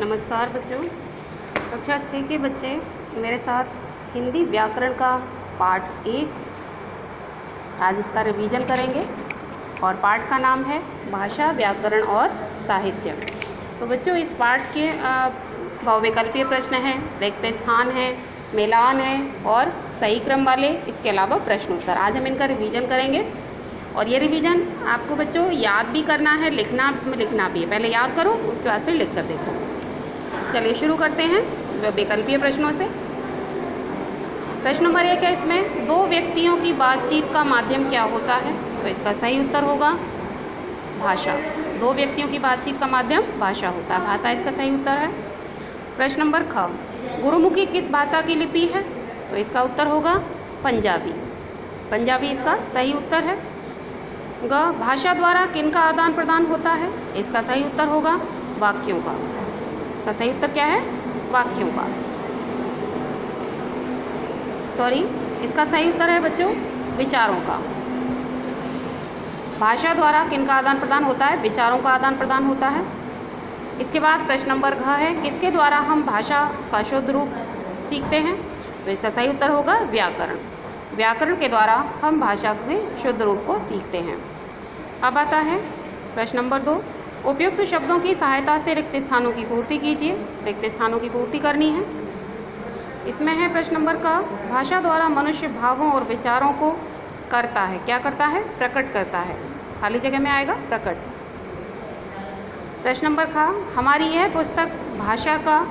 नमस्कार बच्चों। कक्षा 6 के बच्चे मेरे साथ हिंदी व्याकरण का पाठ 1 आज इसका रिवीजन करेंगे और पाठ का नाम है भाषा, व्याकरण और साहित्य। तो बच्चों इस पाठ के बहुविकल्पीय प्रश्न हैं, रिक्त स्थान है, मिलान है और सही क्रम वाले, इसके अलावा प्रश्न उत्तर। आज हम इनका रिवीजन करेंगे और ये रिवीजन आपको बच्चों याद भी करना है, लिखना भी है। पहले याद करो, उसके बाद फिर लिख कर देखो। चलिए शुरू करते हैं विकल्पीय प्रश्नों से। प्रश्न नंबर 1 है, इसमें दो व्यक्तियों की बातचीत का माध्यम क्या होता है? तो इसका सही उत्तर होगा भाषा। दो व्यक्तियों की बातचीत का माध्यम भाषा होता है, भाषा इसका सही उत्तर है। प्रश्न नंबर ख, गुरुमुखी किस भाषा की लिपि है? तो इसका उत्तर होगा पंजाबी। पंजाबी इसका सही उत्तर है। ग, भाषा द्वारा किनका आदान प्रदान होता है? इसका सही उत्तर होगा वाक्यों का। इसका सही उत्तर क्या है? वाक्यों का। इसका सही उत्तर है बच्चों विचारों का। भाषा द्वारा किनका आदान प्रदान होता है? विचारों का आदान प्रदान होता है। इसके बाद प्रश्न नंबर घ है, किसके द्वारा हम भाषा का शुद्ध रूप सीखते हैं? तो इसका सही उत्तर होगा व्याकरण। व्याकरण के द्वारा हम भाषा के शुद्ध रूप को सीखते हैं। अब आता है प्रश्न नंबर 2, उपयुक्त शब्दों की सहायता से रिक्त स्थानों की पूर्ति कीजिए। रिक्त स्थानों की पूर्ति करनी है। इसमें है प्रश्न नंबर का, भाषा द्वारा मनुष्य भावों और विचारों को करता है। क्या करता है? प्रकट करता है। खाली जगह में आएगा प्रकट। प्रश्न नंबर खा, हमारी यह पुस्तक भाषा का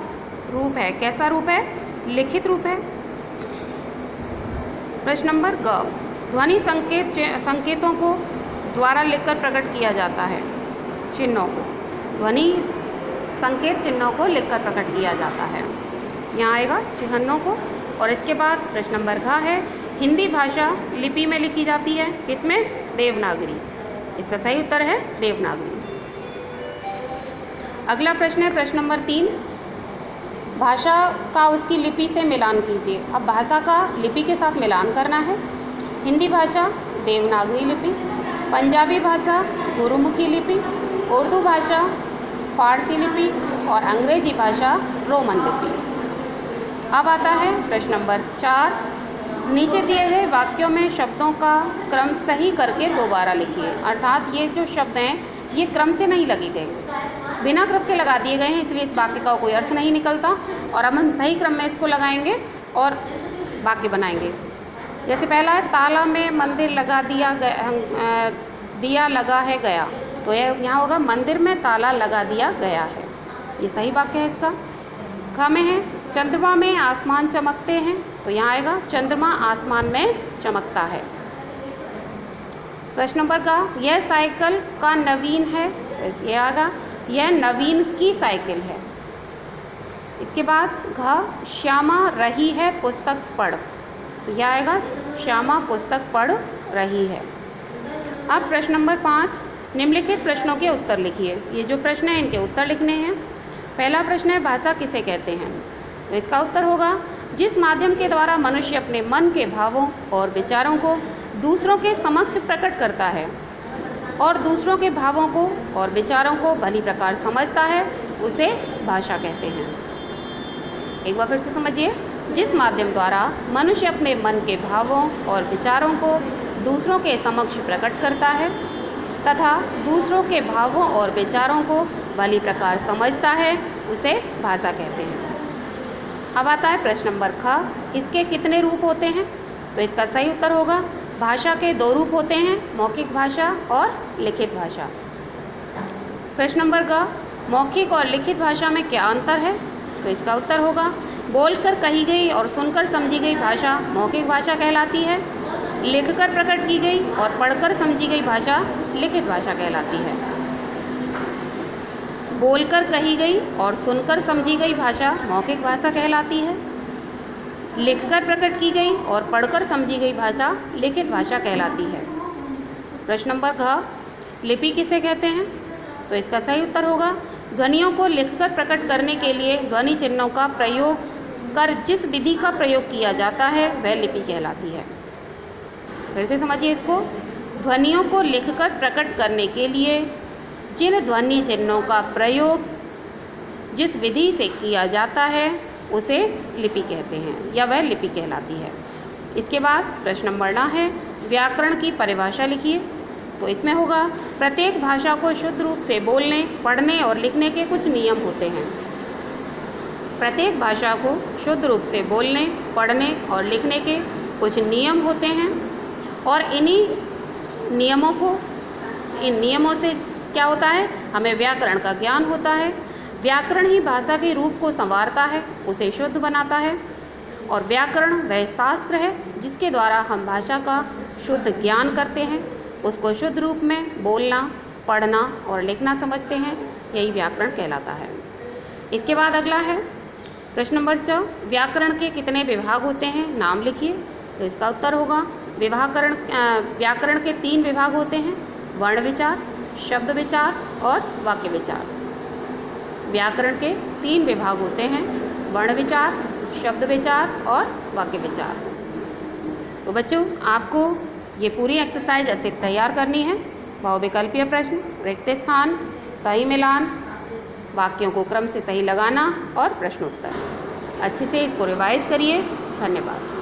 रूप है। कैसा रूप है? लिखित रूप है। प्रश्न नंबर ग, ध्वनि संकेतों को द्वारा लिखकर प्रकट किया जाता है। चिन्हों को, ध्वनि संकेत चिन्हों को लिखकर प्रकट किया जाता है। यहाँ आएगा चिन्हों को। और इसके बाद प्रश्न नंबर घ है, हिंदी भाषा लिपि में लिखी जाती है। किसमें? देवनागरी। इसका सही उत्तर है देवनागरी। अगला प्रश्न है प्रश्न नंबर 3, भाषा का उसकी लिपि से मिलान कीजिए। अब भाषा का लिपि के साथ मिलान करना है। हिंदी भाषा देवनागरी लिपि, पंजाबी भाषा गुरुमुखी लिपि, उर्दू भाषा फारसी लिपि और अंग्रेजी भाषा रोमन लिपि। अब आता है प्रश्न नंबर 4, नीचे दिए गए वाक्यों में शब्दों का क्रम सही करके दोबारा लिखिए। अर्थात ये जो शब्द हैं ये क्रम से नहीं लगे गए, बिना क्रम के लगा दिए गए हैं, इसलिए इस वाक्य का कोई अर्थ नहीं निकलता। और अब हम सही क्रम में इसको लगाएंगे और वाक्य बनाएंगे। जैसे पहला है, ताला में मंदिर लगा दिया लगा है गया। तो यह यहाँ होगा मंदिर में ताला लगा दिया गया है। ये सही वाक्य है इसका। ख में है, चंद्रमा में आसमान चमकते हैं। तो यहाँ आएगा चंद्रमा आसमान में चमकता है। प्रश्न नंबर का, यह साइकिल का नवीन है। तो ये आएगा यह नवीन की साइकिल है। इसके बाद घ, श्यामा रही है पुस्तक पढ़। तो यह आएगा श्यामा पुस्तक पढ़ रही है। अब प्रश्न नंबर 5, निम्नलिखित प्रश्नों के उत्तर लिखिए। ये जो प्रश्न हैं इनके उत्तर लिखने हैं। पहला प्रश्न है, भाषा किसे कहते हैं? तो इसका उत्तर होगा जिस माध्यम के द्वारा मनुष्य अपने मन के भावों और विचारों को दूसरों के समक्ष प्रकट करता है और दूसरों के भावों को और विचारों को भली प्रकार समझता है, उसे भाषा कहते हैं। एक बार फिर से समझिए, जिस माध्यम द्वारा मनुष्य अपने मन के भावों और विचारों को दूसरों के समक्ष प्रकट करता है तथा दूसरों के भावों और विचारों को भली प्रकार समझता है, उसे भाषा कहते हैं। अब आता है प्रश्न नंबर ख, इसके कितने रूप होते हैं? तो इसका सही उत्तर होगा भाषा के 2 रूप होते हैं, मौखिक भाषा और लिखित भाषा। प्रश्न नंबर ग, मौखिक और लिखित भाषा में क्या अंतर है? तो इसका उत्तर होगा बोलकर कही गई और सुनकर समझी गई भाषा मौखिक भाषा कहलाती है। लिखकर प्रकट की गई और पढ़कर समझी गई भाषा लिखित भाषा कहलाती है। बोलकर कही गई और सुनकर समझी गई भाषा मौखिक भाषा कहलाती है। लिखकर प्रकट की गई और पढ़कर समझी गई भाषा लिखित भाषा कहलाती है। प्रश्न नंबर घ, लिपि किसे कहते हैं? तो इसका सही उत्तर होगा ध्वनियों को लिखकर प्रकट करने के लिए ध्वनि चिन्हों का प्रयोग कर जिस विधि का प्रयोग किया जाता है वह लिपि कहलाती है। फिर से समझिए इसको, ध्वनियों को लिखकर प्रकट करने के लिए जिन ध्वनि चिन्हों का प्रयोग जिस विधि से किया जाता है उसे लिपि कहते हैं या वह लिपि कहलाती है। इसके बाद प्रश्न नंबर 9 है, व्याकरण की परिभाषा लिखिए। तो इसमें होगा, प्रत्येक भाषा को शुद्ध रूप से बोलने, पढ़ने और लिखने के कुछ नियम होते हैं। प्रत्येक भाषा को शुद्ध रूप से बोलने, पढ़ने और लिखने के कुछ नियम होते हैं और इन नियमों से क्या होता है, हमें व्याकरण का ज्ञान होता है। व्याकरण ही भाषा के रूप को संवारता है, उसे शुद्ध बनाता है। और व्याकरण वह शास्त्र है जिसके द्वारा हम भाषा का शुद्ध ज्ञान करते हैं, उसको शुद्ध रूप में बोलना, पढ़ना और लिखना समझते हैं, यही व्याकरण कहलाता है। इसके बाद अगला है प्रश्न नंबर 4, व्याकरण के कितने विभाग होते हैं, नाम लिखिए। तो इसका उत्तर होगा, व्याकरण के 3 विभाग होते हैं, वर्ण विचार, शब्द विचार और वाक्य विचार। व्याकरण के 3 विभाग होते हैं, वर्ण विचार, शब्द विचार और वाक्य विचार। तो बच्चों, आपको ये पूरी एक्सरसाइज ऐसे तैयार करनी है। बहुविकल्पीय प्रश्न, रिक्त स्थान, सही मिलान, वाक्यों को क्रम से सही लगाना और प्रश्नोत्तर। अच्छे से इसको रिवाइज करिए। धन्यवाद।